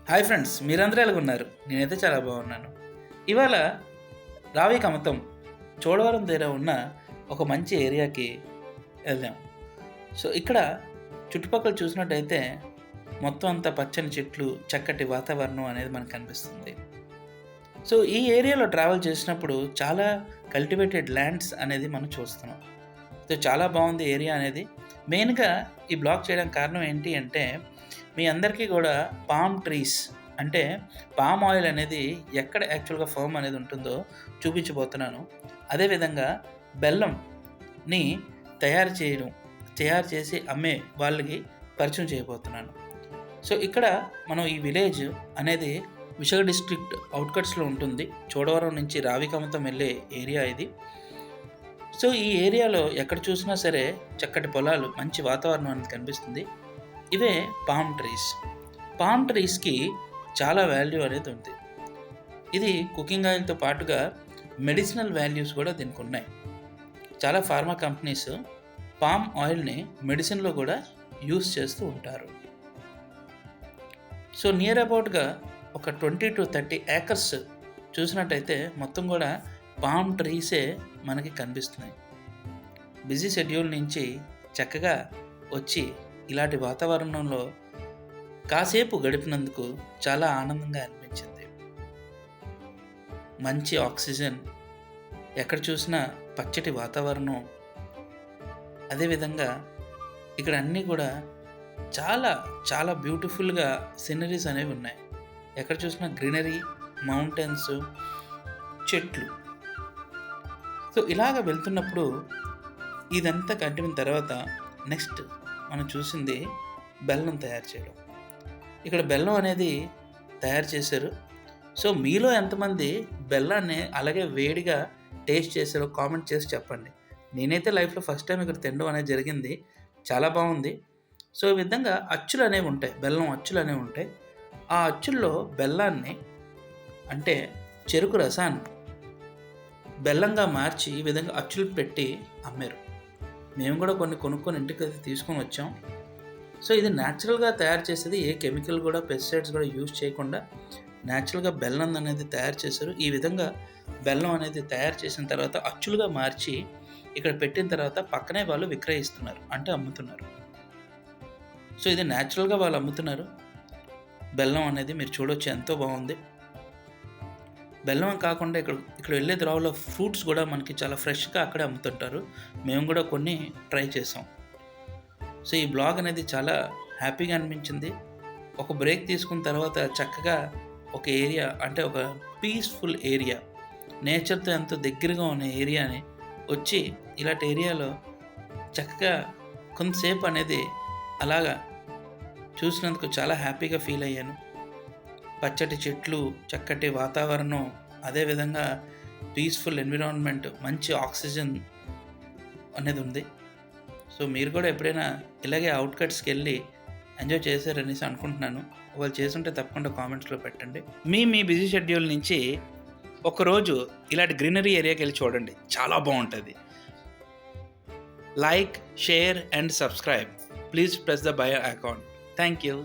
Hi friends, మీరందరూ ఎలాగున్నారు? నేనైతే చాలా బాగున్నాను. ఇవాళ రావి కమతం చోడవరం దగ్గర ఉన్న ఒక మంచి ఏరియాకి వెళ్దాం. సో ఇక్కడ చుట్టుపక్కల చూసినట్టయితే మొత్తం అంతా పచ్చని చెట్లు, చక్కటి వాతావరణం అనేది మనకు కనిపిస్తుంది. సో ఈ ఏరియాలో ట్రావెల్ చేసినప్పుడు చాలా కల్టివేటెడ్ ల్యాండ్స్ అనేది మనం చూస్తున్నాం. సో చాలా బాగుంది ఏరియా అనేది. మెయిన్గా ఈ బ్లాగ్ చేయడానికి కారణం ఏంటి అంటే, మీ అందరికీ కూడా పామ్ ట్రీస్ అంటే పామ్ ఆయిల్ అనేది ఎక్కడ యాక్చువల్గా ఫర్మ్ అనేది ఉంటుందో చూపించబోతున్నాను. అదేవిధంగా బెల్లంని తయారు చేసి అమ్మే వాళ్ళకి పరిచయం చేయబోతున్నాను. సో ఇక్కడ మనం ఈ విలేజ్ అనేది విశాఖ డిస్ట్రిక్ట్ అవుట్కట్స్లో ఉంటుంది. చోడవరం నుంచి రావికమతం వెళ్ళే ఏరియా ఇది. సో ఈ ఏరియాలో ఎక్కడ చూసినా సరే చక్కటి పొలాలు, మంచి వాతావరణం అనేది కనిపిస్తుంది. ఇవే పామ్ ట్రీస్. పామ్ ట్రీస్కి చాలా వాల్యూ అనేది ఉంది. ఇది కుకింగ్ ఆయిల్తో పాటుగా మెడిసినల్ వాల్యూస్ కూడా దీనికి ఉన్నాయి. చాలా ఫార్మా కంపెనీస్ పామ్ ఆయిల్ని మెడిసిన్లో కూడా యూస్ చేస్తూ ఉంటారు. సో నియర్ అబౌట్గా ఒక 20 to 30 ఏకర్స్ చూసినట్టయితే మొత్తం కూడా పామ్ ట్రీసే మనకి కనిపిస్తున్నాయి. బిజీ షెడ్యూల్ నుంచి చక్కగా వచ్చి ఇలాంటి వాతావరణంలో కాసేపు గడిపినందుకు చాలా ఆనందంగా అనిపించింది. మంచి ఆక్సిజన్, ఎక్కడ చూసినా పచ్చటి వాతావరణం, అదేవిధంగా ఇక్కడ అన్నీ కూడా చాలా చాలా బ్యూటిఫుల్గా సీనరీస్ అనేవి ఉన్నాయి. ఎక్కడ చూసినా గ్రీనరీ, మౌంటైన్స్, చెట్లు. సో ఇలాగ వెళ్తున్నప్పుడు ఇదంతా కంటిన తర్వాత నెక్స్ట్ మనం చూసింది బెల్లం తయారు చేయడం. ఇక్కడ బెల్లం అనేది తయారు చేశారు. సో మీలో ఎంతమంది బెల్లాన్ని అలాగే వేడిగా టేస్ట్ చేశారో కామెంట్ చేసి చెప్పండి. నేనైతే లైఫ్లో ఫస్ట్ టైం ఇక్కడ తినడం అనేది జరిగింది. చాలా బాగుంది. సో ఈ విధంగా అచ్చులు అనేవి ఉంటాయి, బెల్లం అచ్చులు అనేవి ఉంటాయి. ఆ అచ్చుల్లో బెల్లాన్ని అంటే చెరుకు రసాన్ని బెల్లంగా మార్చి ఈ విధంగా అచ్చులు పెట్టి అమ్మారు. మేము కూడా కొన్ని కొనుక్కొని ఇంటికి తీసుకొని వచ్చాం. సో ఇది న్యాచురల్గా తయారు చేసేది, ఏ కెమికల్ కూడా, పెస్టిసైడ్స్ కూడా యూజ్ చేయకుండా న్యాచురల్గా బెల్లం అనేది తయారు చేశారు. ఈ విధంగా బెల్లం అనేది తయారు చేసిన తర్వాత అచ్చులుగా మార్చి ఇక్కడ పెట్టిన తర్వాత పక్కనే వాళ్ళు విక్రయిస్తున్నారు, అంటే అమ్ముతున్నారు. సో ఇది న్యాచురల్గా వాళ్ళు అమ్ముతున్నారు. బెల్లం అనేది మీరు చూడవచ్చు, ఎంతో బాగుంది. బెల్లం కాకుండా ఇక్కడ వెళ్ళే ద్రావులో ఫ్రూట్స్ కూడా మనకి చాలా ఫ్రెష్గా అక్కడే అమ్ముతుంటారు. మేము కూడా కొన్ని ట్రై చేసాం. సో ఈ బ్లాగ్ అనేది చాలా హ్యాపీగా అనిపించింది. ఒక బ్రేక్ తీసుకున్న తర్వాత చక్కగా ఒక ఏరియా, అంటే ఒక పీస్ఫుల్ ఏరియా, నేచర్తో ఎంతో దగ్గరగా ఉన్న ఏరియాని వచ్చి ఇలాంటి ఏరియాలో చక్కగా కొంతసేపు అనేది అలాగా చూసినందుకు చాలా హ్యాపీగా ఫీల్ అయ్యాను. పచ్చటి చెట్లు, చక్కటి వాతావరణం, అదేవిధంగా పీస్ఫుల్ ఎన్విరాన్మెంట్, మంచి ఆక్సిజన్ అనేది ఉంది. సో మీరు కూడా ఎప్పుడైనా ఇలాగే అవుట్కట్స్కి వెళ్ళి ఎంజాయ్ చేశారనేసి అనుకుంటున్నాను. వాళ్ళు చేసుంటే తప్పకుండా కామెంట్స్లో పెట్టండి. మీ బిజీ షెడ్యూల్ నుంచి ఒకరోజు ఇలాంటి గ్రీనరీ ఏరియాకి వెళ్ళి చూడండి, చాలా బాగుంటుంది. Like, share and subscribe. Please press the bell icon. Thank you.